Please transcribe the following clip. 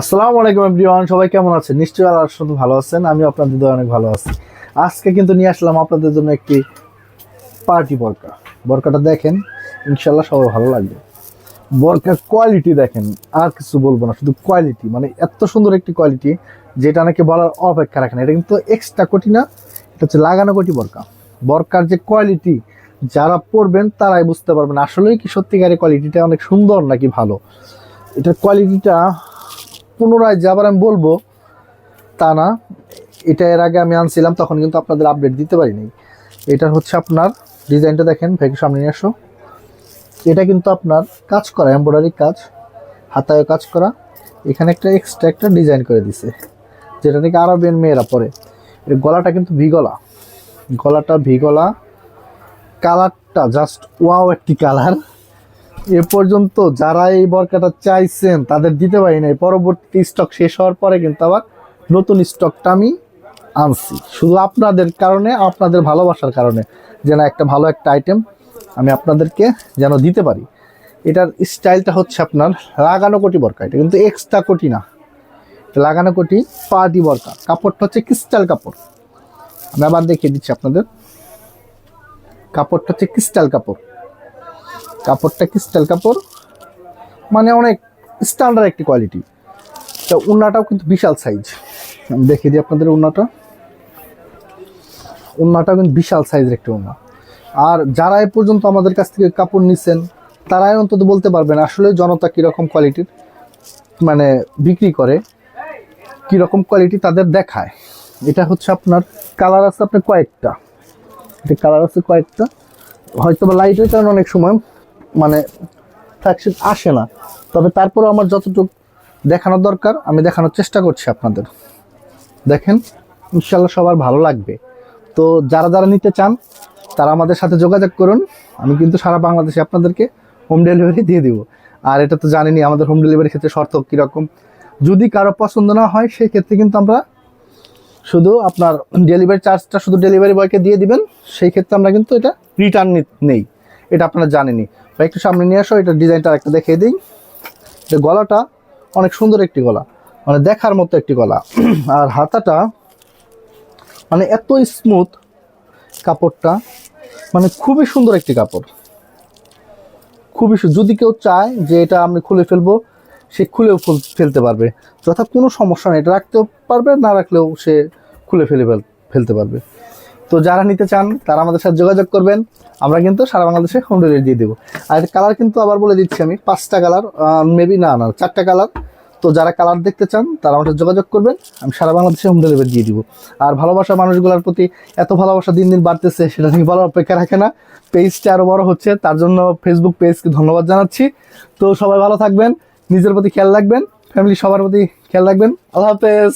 আসসালামু আলাইকুম এভরিওয়ান, সবাই কেমন আছেন? নিশ্চয়ই আল্লাহর সাথে ভালো আছেন। আমি আপনাদের দোয়া অনেক ভালো আছি। আজকে কিন্তু নিয়ে আসলাম আপনাদের জন্য একটি পার্টি বোরকা। বোরকাটা দেখেন, ইনশাল্লাহ সবার ভালো লাগবে। বোরকার কোয়ালিটি দেখেন, আর কিছু বলবো না, শুধু কোয়ালিটি, মানে এত সুন্দর একটি কোয়ালিটি যেটা নাকি বলার অপেক্ষা রাখে না। এটা কিন্তু এক্সট্রা কোটি না, এটা হচ্ছে লাগানো কোটি বোরকা। বোরকার যে কোয়ালিটি, যারা পরবেন তারাই বুঝতে পারবেন আসলেই কি সত্যিকারের কোয়ালিটিটা অনেক সুন্দর নাকি ভালো। এটার কোয়ালিটিটা পুনরায় যে আবার আমি বলবো তা না। এটা এর আগে আমি আনছিলাম, তখন কিন্তু আপনাদের আপডেট দিতে পারিনি। এটা হচ্ছে আপনার ডিজাইনটা দেখেন, ভাইকে সামনে নিয়ে আসো। এটা কিন্তু আপনার কাজ করা, এমব্রয়ডারি কাজ, হাতায় কাজ করা। এখানে একটা এক্সট্রা একটা ডিজাইন করে দিছে, যেটা নাকি আরবিয়ান মেয়েরা পরে। এর গলাটা কিন্তু ভি গলা, গলাটা ভি গলা। কালারটা জাস্ট ওয়াও একটি কালার। এ পর্যন্ত যারা এই বরকাটা চাইছেন তাদের দিতে পারি নাই। পরবর্তী স্টক শেষ হওয়ার পরে কিন্তু আবার নতুন স্টকটা আমি আনছি, শুধু আপনাদের কারণে, আপনাদের ভালোবাসার কারণে, যেন একটা ভালো একটা আইটেম আমি আপনাদেরকে যেন দিতে পারি। এটার স্টাইলটা হচ্ছে আপনার লাগানো কোটি বরকা। এটা কিন্তু এক্সট্রা কোটি না, লাগানো কোটি পার্টি বরকা। কাপড়টা হচ্ছে ক্রিস্টাল কাপড়। আমি আবার দেখিয়ে দিচ্ছি আপনাদের। কাপড়টা হচ্ছে ক্রিস্টাল কাপড়, কাপড়টা ক্রিস্টাল কাপড়, মানে অনেক স্ট্যান্ডার্ড একটি কোয়ালিটি। তো উন্নাটাও কিন্তু বিশাল সাইজ। আমি দেখিয়ে দিই আপনাদের উন্নাটা। উন্নাটাও কিন্তু বিশাল সাইজের একটি উন্না। আর যারা এ পর্যন্ত আমাদের কাছ থেকে কাপড় নিচ্ছেন তারাই অন্তত বলতে পারবেন আসলে জনতা কীরকম কোয়ালিটির মানে বিক্রি করে, কীরকম কোয়ালিটি তাদের দেখায়। এটা হচ্ছে আপনার কালার আছে আপনার কয়েকটা, এটা কালার আছে কয়েকটা। হয়তো বা লাইটের কারণে অনেক সময় মানে ফ্ল্যাগশিপ আসে না, তবে তারপরেও আমার যতটুকু দেখানোর দরকার আমি দেখানোর চেষ্টা করছি আপনাদের। দেখেন, ইনশাল্লাহ সবার ভালো লাগবে। তো যারা যারা নিতে চান তারা আমাদের সাথে যোগাযোগ করুন। আমি কিন্তু সারা বাংলাদেশে আপনাদেরকে হোম ডেলিভারি দিয়ে দিব। আর এটা তো জানেনই আমাদের হোম ডেলিভারির ক্ষেত্রে শর্ত কীরকম। যদি কারো পছন্দ না হয় সেই ক্ষেত্রে কিন্তু আমরা শুধু আপনার ডেলিভারি চার্জটা শুধু ডেলিভারি বয়কে দিয়ে দিবেন। সেই ক্ষেত্রে আমরা কিন্তু এটা রিটার্ন নেই, এটা আপনারা জানেনই। বা একটু সামনে নিয়ে আসো, এটা ডিজাইনটা একটা দেখিয়ে দিই। এটা গলাটা অনেক সুন্দর একটি গলা, মানে দেখার মতো একটি গলা। আর হাতাটা মানে এত স্মুথ, কাপড়টা মানে খুবই সুন্দর একটি কাপড়, খুবই যদি কেউ চায় যে এটা আমি খুলে ফেলবো, সে খুলেও ফেলতে পারবে, যথা কোনো সমস্যা নেই। এটা রাখতেও পারবে, না রাখলেও সে খুলে ফেলতে পারবে। তো যারা নিতে চান তারা আমাদের সাথে যোগাযোগ করবেন, আমরা কিন্তু সারা বাংলাদেশে হোম ডেলিভারি দিয়ে দেবো। আর কালার কিন্তু আবার বলে দিচ্ছি আমি, 5টা কালার, মেবি না 4টা কালার। তো যারা কালার দেখতে চান তারা আমাদের যোগাযোগ করবেন, আমি সারা বাংলাদেশে হোম ডেলিভারি দিয়ে দিব। আর ভালোবাসা মানুষগুলোর প্রতি এত ভালোবাসা দিন দিন বাড়তেছে, সেটা নিয়ে বলার অপেক্ষা রাখে না। পেজটা আরও বড় হচ্ছে, তার জন্য ফেসবুক পেজকে ধন্যবাদ জানাচ্ছি। তো সবাই ভালো থাকবেন, নিজের প্রতি খেয়াল রাখবেন, ফ্যামিলি সবার প্রতি খেয়াল রাখবেন। আল্লাহ হাফেজ।